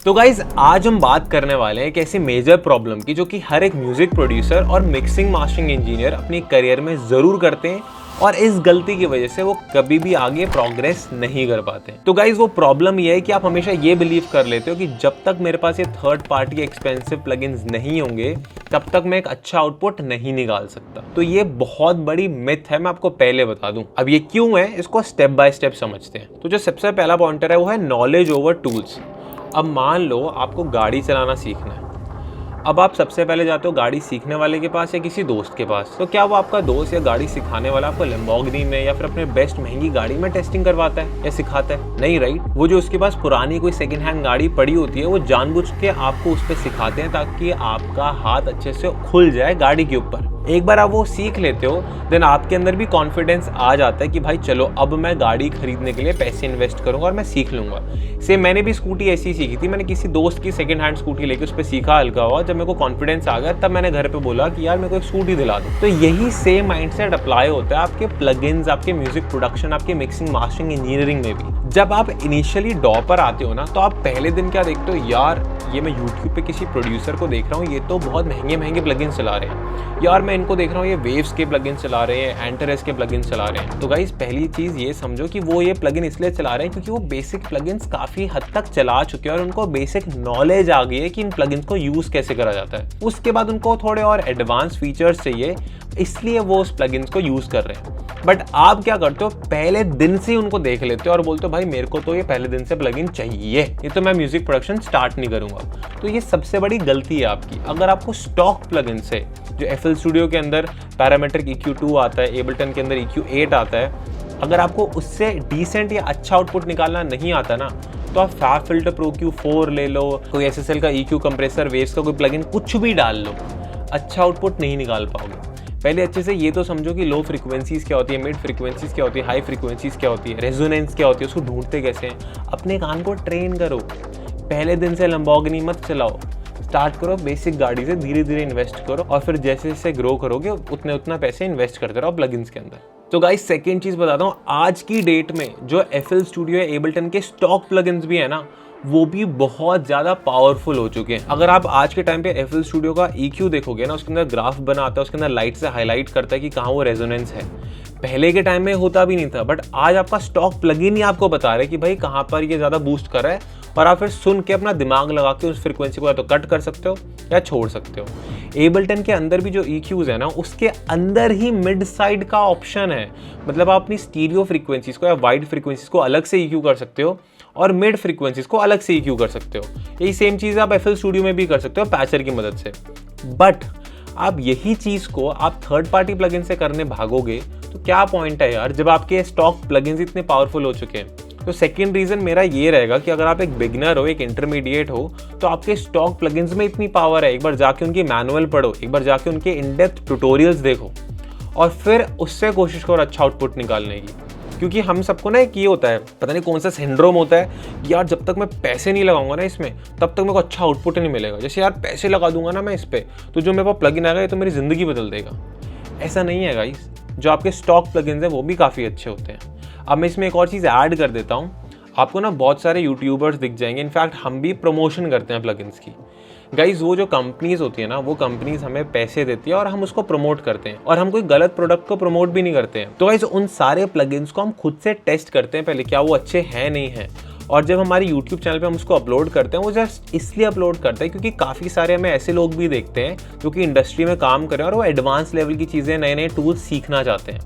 तो गाइज आज हम बात करने वाले हैं एक ऐसी मेजर प्रॉब्लम की जो कि हर एक म्यूजिक प्रोड्यूसर और मिक्सिंग मास्टरिंग इंजीनियर अपनी करियर में ज़रूर करते हैं और इस गलती की वजह से वो कभी भी आगे प्रोग्रेस नहीं कर पाते। तो गाइज वो प्रॉब्लम ये है कि आप हमेशा ये बिलीव कर लेते हो कि जब तक मेरे पास ये थर्ड पार्टी एक्सपेंसिव प्लगइन्स नहीं होंगे तब तक मैं एक अच्छा आउटपुट नहीं निकाल सकता। तो ये बहुत बड़ी मिथ है, मैं आपको पहले बता दूं। अब ये क्यों है इसको स्टेप बाय स्टेप समझते हैं। तो जो सबसे पहला पॉइंटर है वो है नॉलेज ओवर टूल्स। अब मान लो आपको गाड़ी चलाना सीखना है। अब आप सबसे पहले जाते हो गाड़ी सीखने वाले के पास या किसी दोस्त के पास। तो क्या वो आपका दोस्त या गाड़ी सिखाने वाला आपको लैम्बोर्गिनी में या फिर अपने बेस्ट महंगी गाड़ी में टेस्टिंग करवाता है या सिखाता है? नहीं, राइट। वो जो उसके पास पुरानी कोई सेकंड हैंड गाड़ी पड़ी होती है वो जानबूझ के आपको उस पर सिखाते हैं ताकि आपका हाथ अच्छे से खुल जाए गाड़ी के ऊपर। एक बार आप वो सीख लेते हो देन आपके अंदर भी कॉन्फिडेंस आ जाता है कि भाई चलो अब मैं गाड़ी खरीदने के लिए पैसे इन्वेस्ट करूंगा और मैं सीख लूंगा। सेम मैंने भी स्कूटी ऐसी ही सीखी थी। मैंने किसी दोस्त की सेकंड हैंड स्कूटी लेके उस पर सीखा हल्का हुआ। जब मेरे को कॉन्फिडेंस आ गया तब मैंने घर पे बोला कि यार मेरे को एक स्कूटी दिला दो। तो यही सेम माइंडसेट अप्लाई होता है आपके प्लगइन्स, आपके म्यूजिक प्रोडक्शन, आपके मिक्सिंग मास्टरिंग इंजीनियरिंग में भी। जब आप इनिशियली डॉ पर आते हो ना तो आप पहले दिन क्या देखते हो, यार ये मैं यूट्यूब पे किसी प्रोड्यूसर को देख रहा हूँ, ये तो बहुत महंगे महंगे प्लगइन्स चला रहे हैं। यार मैं इनको देख रहा हूँ, ये वेव्स के प्लगइन्स चला रहे हैं, एंटरएस के प्लगइन्स चला रहे हैं। तो गाइस पहली चीज़ ये समझो कि वो ये प्लगइन इसलिए चला रहे हैं क्योंकि वो बेसिक प्लगइन्स काफ़ी हद तक चला चुके हैं और उनको बेसिक नॉलेज आ गई है कि इन प्लगइन्स को यूज़ कैसे करा जाता है। उसके बाद उनको थोड़े और एडवांस फीचर्स चाहिए, इसलिए वो उस प्लगइन्स को यूज़ कर रहे हैं। बट आप क्या करते हो, पहले दिन से ही उनको देख लेते हो और बोलते हो भाई मेरे को तो ये पहले दिन से प्लगइन चाहिए, ये तो मैं म्यूजिक प्रोडक्शन स्टार्ट नहीं करूंगा। तो ये सबसे बड़ी गलती है आपकी। अगर आपको स्टॉक प्लगइन से जो FL स्टूडियो के अंदर पैरामीट्रिक EQ2 आता है, एबल्टन के अंदर EQ8 आता है, अगर आपको उससे डिसेंट या अच्छा आउटपुट निकालना नहीं आता ना तो आप फैब फिल्टर प्रो Q4 ले लो, कोई SSL का EQ कंप्रेसर, वेव्स का कोई प्लगइन कुछ भी डाल लो, अच्छा आउटपुट नहीं निकाल पाओगे। पहले अच्छे से ये तो समझो कि लो फ्रीक्वेंसीज क्या होती है, मिड फ्रीक्वेंसीज क्या होती है, हाई फ्रीक्वेंसीज क्या होती है, रेजोनेंस क्या होती है, उसको ढूंढते कैसे हैं। अपने कान को ट्रेन करो। पहले दिन से लैम्बोर्गिनी मत चलाओ, स्टार्ट करो बेसिक गाड़ी से, धीरे धीरे इन्वेस्ट करो और फिर जैसे जैसे ग्रो करोगे उतना पैसे इन्वेस्ट करते रहो प्लगइन्स के अंदर। तो गाइस सेकेंड चीज़ बताता हूँ, आज की डेट में जो FL स्टूडियो, एबल्टन के स्टॉक प्लगइन्स भी है ना वो भी बहुत ज़्यादा पावरफुल हो चुके हैं। अगर आप आज के टाइम पे FL स्टूडियो का EQ देखोगे ना, उसके अंदर ग्राफ बनाता है, उसके अंदर लाइट से हाईलाइट करता है कि कहाँ वो रेजोनेंस है। पहले के टाइम में होता भी नहीं था, बट आज आपका स्टॉक प्लगइन ही आपको बता रहा है कि भाई कहाँ पर ये ज़्यादा बूस्ट कर रहा है और आप फिर सुन के अपना दिमाग लगा के उस फ्रीक्वेंसी को या तो कट कर सकते हो या छोड़ सकते हो। एबल्टन के अंदर भी जो EQs है ना उसके अंदर ही मिड साइड का ऑप्शन है। मतलब आप अपनी स्टीरियो फ्रीक्वेंसीज को या वाइड फ्रीक्वेंसीज को अलग से EQ कर सकते हो और मिड फ्रीक्वेंसीज को अलग से EQ कर सकते हो। यही सेम चीज़ आप FL स्टूडियो में भी कर सकते हो पैचर की मदद से। बट आप यही चीज़ को आप थर्ड पार्टी प्लगइन से करने भागोगे तो क्या पॉइंट है यार, जब आपके स्टॉक प्लगइन्स इतने पावरफुल हो चुके हैं। तो सेकंड रीज़न मेरा ये रहेगा कि अगर आप एक बिगनर हो, एक इंटरमीडिएट हो, तो आपके स्टॉक प्लगइन्स में इतनी पावर है, एक बार जाके उनकी मैनुअल पढ़ो, एक बार जाके उनके इन डेप्थ ट्यूटोरियल्स देखो और फिर उससे कोशिश करो अच्छा आउटपुट निकालने की। क्योंकि हम सबको ना एक ये होता है, पता नहीं कौन सा सिंड्रोम होता है, यार जब तक मैं पैसे नहीं लगाऊंगा ना इसमें तब तक मेरे को अच्छा आउटपुट नहीं मिलेगा। जैसे यार पैसे लगा दूंगा ना मैं इस पर तो जो मेरे पास प्लगइन आएगा ये तो मेरी ज़िंदगी बदल देगा। ऐसा नहीं है गाइस, जो आपके स्टॉक प्लगइन्स हैं वो भी काफ़ी अच्छे होते हैं। अब मैं इसमें एक और चीज़ ऐड कर देता हूँ, आपको ना बहुत सारे यूट्यूबर्स दिख जाएंगे, इनफैक्ट हम भी प्रमोशन करते हैं प्लगइन्स की। गाइज वो जो कंपनीज होती है ना वो कंपनीज हमें पैसे देती है और हम उसको प्रमोट करते हैं और हम कोई गलत प्रोडक्ट को प्रमोट भी नहीं करते हैं। तो गाइज उन सारे प्लगइन्स को हम खुद से टेस्ट करते हैं पहले, क्या वो अच्छे हैं नहीं हैं। और जब हमारे यूट्यूब चैनल पे हम उसको अपलोड करते हैं वो जस्ट इसलिए अपलोड करते हैं क्योंकि काफ़ी सारे हमें ऐसे लोग भी देखते हैं जो कि इंडस्ट्री में काम कर रहे हैं और वो एडवांस लेवल की चीज़ें, नए नए टूल्स सीखना चाहते हैं।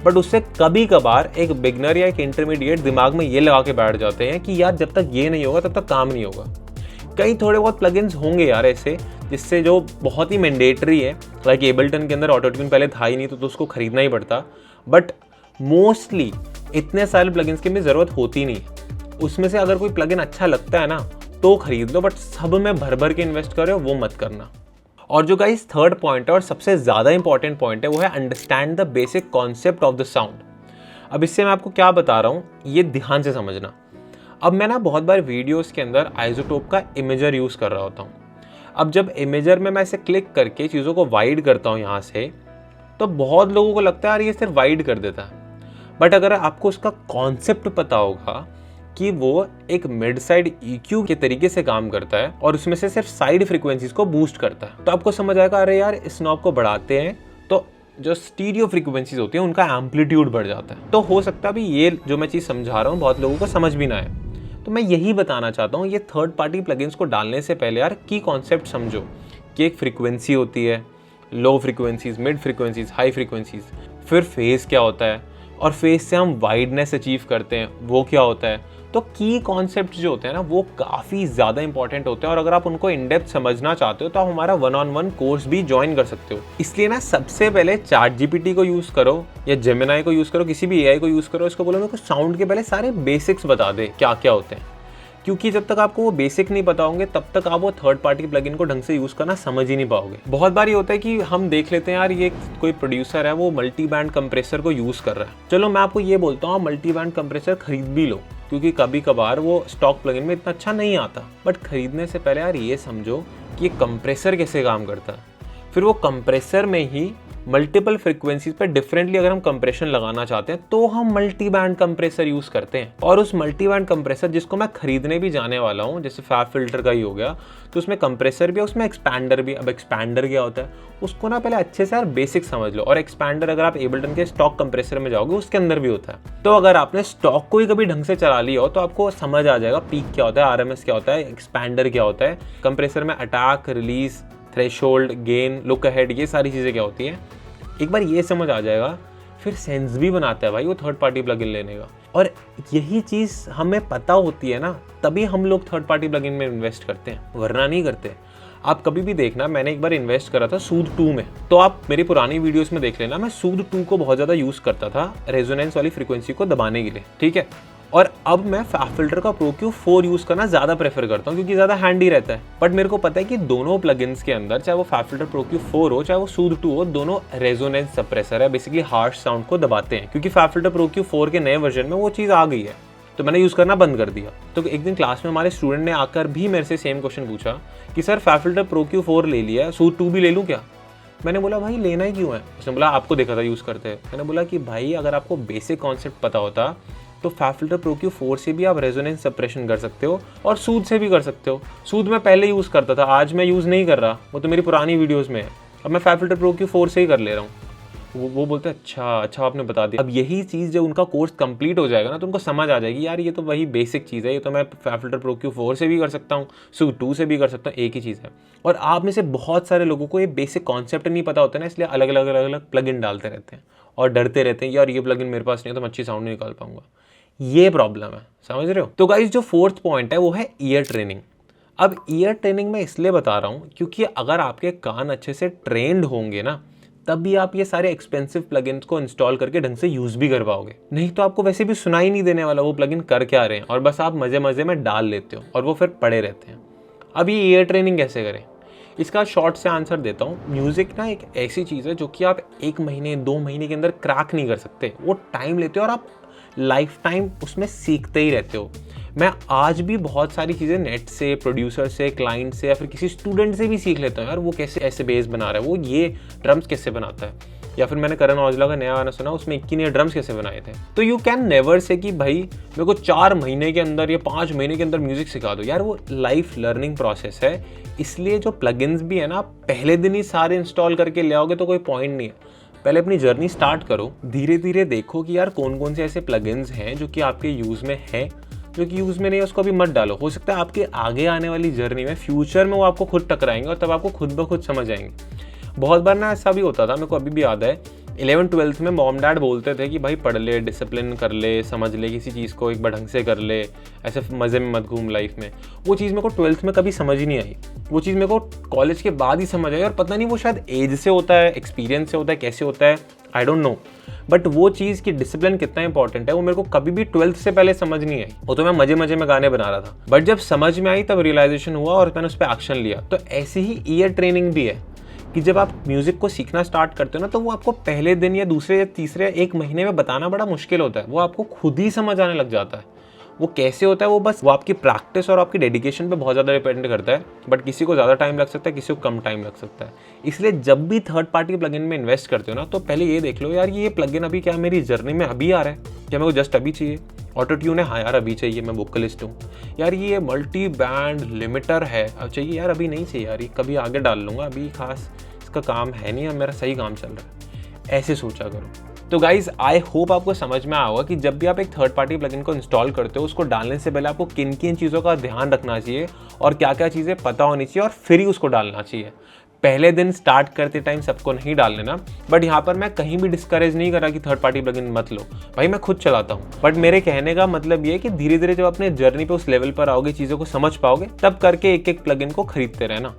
बट उससे कभी कभार एक बिगनर या एक इंटरमीडिएट दिमाग में ये लगा के बैठ जाते हैं कि यार जब तक ये नहीं होगा तब तक काम नहीं होगा। कई थोड़े बहुत प्लगइन्स होंगे यार ऐसे जिससे जो बहुत ही मैंडेटरी है, लाइक एबल्टन के अंदर ऑटो ट्यून पहले था ही नहीं तो उसको खरीदना ही पड़ता। बट मोस्टली इतने सारे प्लगइन्स की भी ज़रूरत होती नहीं है। उसमें से अगर कोई प्लगइन अच्छा लगता है ना तो खरीद लो, बट सब में भर भर के इन्वेस्ट करो वो मत करना। और जो गाइस थर्ड पॉइंट है और सबसे ज़्यादा इंपॉर्टेंट पॉइंट है वो है understand the basic concept of the sound. अब इससे मैं आपको क्या बता रहा हूँ ये ध्यान से समझना। अब मैं ना बहुत बार वीडियोस के अंदर आइसोटोप का इमेजर यूज़ कर रहा होता हूँ। अब जब इमेजर में मैं इसे क्लिक करके चीज़ों को वाइड करता हूँ यहाँ से, तो बहुत लोगों को लगता है यार ये सिर्फ वाइड कर देता है। बट अगर आपको उसका कॉन्सेप्ट पता होगा कि वो एक मिड साइड EQ के तरीके से काम करता है और उसमें से सिर्फ साइड फ्रीक्वेंसीज को बूस्ट करता है। तो आपको समझ आएगा, अरे यार इस नॉब को बढ़ाते हैं तो जो स्टीरियो फ्रीक्वेंसीज होती हैं उनका एम्पलीट्यूड बढ़ जाता है। तो हो सकता है अभी ये जो मैं चीज़ समझा रहा हूँ बहुत लोगों को समझ भी ना आए। तो मैं यही बताना चाहता हूँ, ये थर्ड पार्टी प्लगइन्स को डालने से पहले यार की कॉन्सेप्ट समझो कि एक फ्रीक्वेंसी होती है, low frequencies, mid frequencies, high frequencies, फिर फेस क्या होता है और फेस से हम वाइडनेस अचीव करते हैं वो क्या होता है। तो की कॉन्सेप्ट जो होते हैं ना वो काफ़ी ज़्यादा इंपॉर्टेंट होते हैं और अगर आप उनको इन डेप्थ समझना चाहते हो तो आप हमारा 1-on-1 कोर्स भी ज्वाइन कर सकते हो। इसलिए ना सबसे पहले ChatGPT को यूज़ करो या जेमिनाई को यूज़ करो, किसी भी AI को यूज़ करो, इसको बोलो मेरे को साउंड के पहले सारे बेसिक्स बता दे क्या क्या होते हैं, क्योंकि जब तक आपको वो बेसिक नहीं पता होंगे तब तक आप वो थर्ड पार्टी प्लगइन को ढंग से यूज़ करना समझ ही नहीं पाओगे। बहुत बार ये होता है कि हम देख लेते हैं यार ये कोई प्रोड्यूसर है वो मल्टी बैंड कंप्रेसर को यूज़ कर रहा है, चलो मैं आपको ये बोलता हूँ आप मल्टी बैंड कंप्रेसर खरीद भी लो, क्योंकि कभी कभार वो स्टॉक प्लगइन में इतना अच्छा नहीं आता। बट खरीदने से पहले यार ये समझो कि ये कंप्रेसर कैसे काम करता है, फिर वो कंप्रेसर में ही मल्टीपल फ्रीक्वेंसीज पे डिफरेंटली अगर हम कंप्रेशन लगाना चाहते हैं तो हम मल्टी बैंड कंप्रेसर यूज़ करते हैं। और उस मल्टी बैंड कंप्रेसर जिसको मैं खरीदने भी जाने वाला हूँ, जैसे फैब फिल्टर का ही हो गया, तो उसमें कंप्रेसर भी है, उसमें एक्सपैंडर भी। अब एक्सपैंडर क्या होता है उसको ना पहले अच्छे से यार बेसिक समझ लो। और एक्सपैंडर अगर आप एबल्टन के स्टॉक कंप्रेसर में जाओगे उसके अंदर भी होता है। तो अगर आपने स्टॉक को ही कभी ढंग से चला लिया हो तो आपको समझ आ जाएगा पीक क्या होता है, RMS क्या होता है, एक्सपैंडर क्या होता है, कंप्रेसर में attack, release, threshold, gain, look ahead, ये सारी चीज़ें क्या होती हैं। एक बार ये समझ आ जाएगा फिर सेंस भी बनाता है भाई वो थर्ड पार्टी प्लगइन लेने का। और यही चीज़ हमें पता होती है ना तभी हम लोग थर्ड पार्टी प्लगइन में इन्वेस्ट करते हैं, वरना नहीं करते। आप कभी भी देखना, मैंने एक बार इन्वेस्ट करा था सूद 2 में, तो आप मेरी पुरानी वीडियोस में देख लेना, मैं सूद 2 को बहुत ज़्यादा यूज़ करता था रेजोनेंस वाली फ्रीक्वेंसी को दबाने के लिए, ठीक है। और अब मैं फैब फिल्टर का Pro Q4 यूज़ करना ज़्यादा प्रेफर करता हूँ क्योंकि ज़्यादा हैंडी रहता है। बट मेरे को पता है कि दोनों प्लगइन्स के अंदर, चाहे वो फैब फिल्टर Pro Q4 हो चाहे वो सूद 2 हो, दोनों रेजोनेंस सप्रेसर है, बेसिकली हार्श साउंड को दबाते हैं। क्योंकि फैब फिल्टर Pro Q4 के नए वर्जन में वो चीज़ आ गई है तो मैंने यूज़ करना बंद कर दिया। तो एक दिन क्लास में हमारे स्टूडेंट ने आकर भी मेरे से सेम क्वेश्चन पूछा कि sir fab filter Pro Q4 ले लिया, सूद 2 भी ले लूँ क्या? मैंने बोला भाई लेना ही क्यों है? उसने बोला आपको देखा था यूज़ करते हैं। मैंने बोला कि भाई अगर आपको बेसिक कॉन्सेप्ट पता होता तो फैब फिल्टर Pro Q4 से भी आप रेजोनेंस सप्रेशन कर सकते हो और सूद से भी कर सकते हो। सूद मैं पहले यूज़ करता था, आज मैं यूज़ नहीं कर रहा, वो तो मेरी पुरानी वीडियोस में है। अब मैं फैब फिल्टर Pro Q4 से ही कर ले रहा हूँ। वो बोलते हैं अच्छा आपने बता दिया। अब यही चीज़ जब उनका कोर्स कंप्लीट हो जाएगा ना तो उनको समझ आ जाएगी यार ये तो वही बेसिक चीज़ है, ये तो मैं फैब फिल्टर Pro Q4 से भी कर सकता हूँ, सूद 2 से भी कर सकता हूँ, एक ही चीज़ है। और आप में से बहुत सारे लोगों को ये बेसिक कॉन्सेप्ट नहीं पता होता है ना, इसलिए अलग अलग प्लगइन डालते रहते हैं और डरते रहते हैं यार ये प्लगइन मेरे पास नहीं है तो मैं अच्छी साउंड नहीं निकाल पाऊंगा। ये प्रॉब्लम है, समझ रहे हो? तो गाइस जो फोर्थ पॉइंट है वो है ईयर ट्रेनिंग। अब ईयर ट्रेनिंग मैं इसलिए बता रहा हूँ क्योंकि अगर आपके कान अच्छे से ट्रेंड होंगे ना तभी आप ये सारे एक्सपेंसिव प्लगइन्स को इंस्टॉल करके ढंग से यूज़ भी कर पाओगे। नहीं तो आपको वैसे भी सुनाई नहीं देने वाला वो प्लगइन कर क्या रहे हैं और बस आप मज़े मज़े में डाल लेते हो और वो फिर पड़े रहते हैं। अब ये ईयर ट्रेनिंग कैसे करें, इसका शॉर्ट से आंसर देता हूँ। म्यूज़िक ना एक ऐसी चीज़ है जो कि आप 1 महीने 2 महीने के अंदर क्रैक नहीं कर सकते, वो टाइम लेते हो और आप लाइफ टाइम उसमें सीखते ही रहते हो। मैं आज भी बहुत सारी चीज़ें नेट से, प्रोड्यूसर से, क्लाइंट से या फिर किसी स्टूडेंट से भी सीख लेता हूँ यार वो कैसे ऐसे बेस बना रहा है, वो ये ड्रम्स कैसे बनाता है, या फिर मैंने करण औजला का नया गाना सुना उसमें 21 ड्रम्स कैसे बनाए थे। तो यू कैन नेवर से कि भाई मेरे को 4 महीने के अंदर या 5 महीने के अंदर म्यूजिक सिखा दो, यार वो लाइफ लर्निंग प्रोसेस है। इसलिए जो प्लगइन्स भी है ना पहले दिन ही सारे इंस्टॉल करके ले आओगे तो कोई पॉइंट नहीं है। पहले अपनी जर्नी स्टार्ट करो, धीरे धीरे देखो कि यार कौन कौन से ऐसे प्लगइन्स हैं जो कि आपके यूज़ में है, जो कि यूज़ में नहीं है उसको अभी मत डालो। हो सकता है आपके आगे आने वाली जर्नी में फ्यूचर में वो आपको खुद टकराएंगे और तब आपको खुद ब खुद समझ आएंगे। बहुत बार ना ऐसा भी होता था, मेरे को अभी भी याद है 11th-12th में मॉम डैड बोलते थे कि भाई पढ़ ले, डिसिप्लिन कर ले, समझ ले किसी चीज़ को एक बार ढंग से कर ले, ऐसे मज़े में मत घूम लाइफ में। वो चीज़ मेरे को 12th में कभी समझ ही नहीं आई, वो चीज़ मेरे को कॉलेज के बाद ही समझ आई। और पता नहीं वो शायद एज से होता है, एक्सपीरियंस से होता है, कैसे होता है आई डोंट नो, बट वो चीज़ की डिसिप्लिन कितना इंपॉर्टेंट है वो मेरे को कभी भी 12th से पहले समझ नहीं आई। वो तो मैं मजे मजे में गाने बना रहा था, बट जब समझ में आई तब रियलाइजेशन हुआ और मैंने उस पर एक्शन लिया। तो ऐसे ही ईयर ट्रेनिंग भी है कि जब आप म्यूज़िक को सीखना स्टार्ट करते हो ना तो वो आपको पहले दिन या दूसरे या तीसरे या 1 महीने में बताना बड़ा मुश्किल होता है, वो आपको खुद ही समझ आने लग जाता है। वो कैसे होता है वो आपकी प्रैक्टिस और आपकी डेडिकेशन पे बहुत ज़्यादा डिपेंड करता है, बट किसी को ज़्यादा टाइम लग सकता है, किसी को कम टाइम लग सकता है। इसलिए जब भी थर्ड पार्टी प्लगइन में इन्वेस्ट करते हो ना तो पहले ये देख लो यार ये प्लगइन अभी क्या मेरी जर्नी में अभी आ रहा है, क्या मेरे को जस्ट अभी चाहिए, ऑटो ट्यून है, हाँ यार अभी चाहिए, मैं वोकलिस्ट हूँ। यार ये मल्टी बैंड लिमिटर है, अब चाहिए यार, अभी नहीं चाहिए यार, ये कभी आगे डाल लूँगा, अभी खास इसका काम है नहीं, अब मेरा सही काम चल रहा है। ऐसे सोचा करो। तो गाइज आई होप आपको समझ में आया होगा कि जब भी आप एक थर्ड पार्टी प्लगइन को इंस्टॉल करते हो, उसको डालने से पहले आपको किन किन चीज़ों का ध्यान रखना चाहिए और क्या क्या चीज़ें पता होनी चाहिए, और फिर ही उसको डालना चाहिए। पहले दिन स्टार्ट करते टाइम सबको नहीं डाल लेना, बट यहाँ पर मैं कहीं भी डिस्करेज नहीं करा कि थर्ड पार्टी प्लगइन मत लो, भाई मैं खुद चलाता हूँ। बट मेरे कहने का मतलब ये है कि धीरे धीरे जब अपने जर्नी पे उस लेवल पर आओगे, चीज़ों को समझ पाओगे, तब करके एक एक प्लगइन को खरीदते रहना।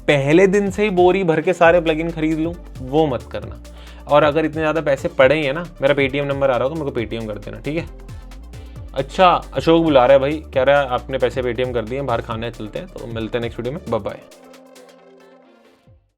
पहले दिन से ही बोरी भर के सारे प्लगइन खरीद लूँ, वो मत करना। और अगर इतने ज़्यादा पैसे पड़े ही है ना, मेरा पेटीएम नंबर आ रहा होगा, मेरे को पेटीएम कर देना, ठीक है। अच्छा, अशोक बुला रहा है भाई, कह रहा है आपने पैसे पेटीएम कर दिए, बाहर खाने चलते हैं, तो मिलते हैं नेक्स्ट वीडियो में, बाय बाय।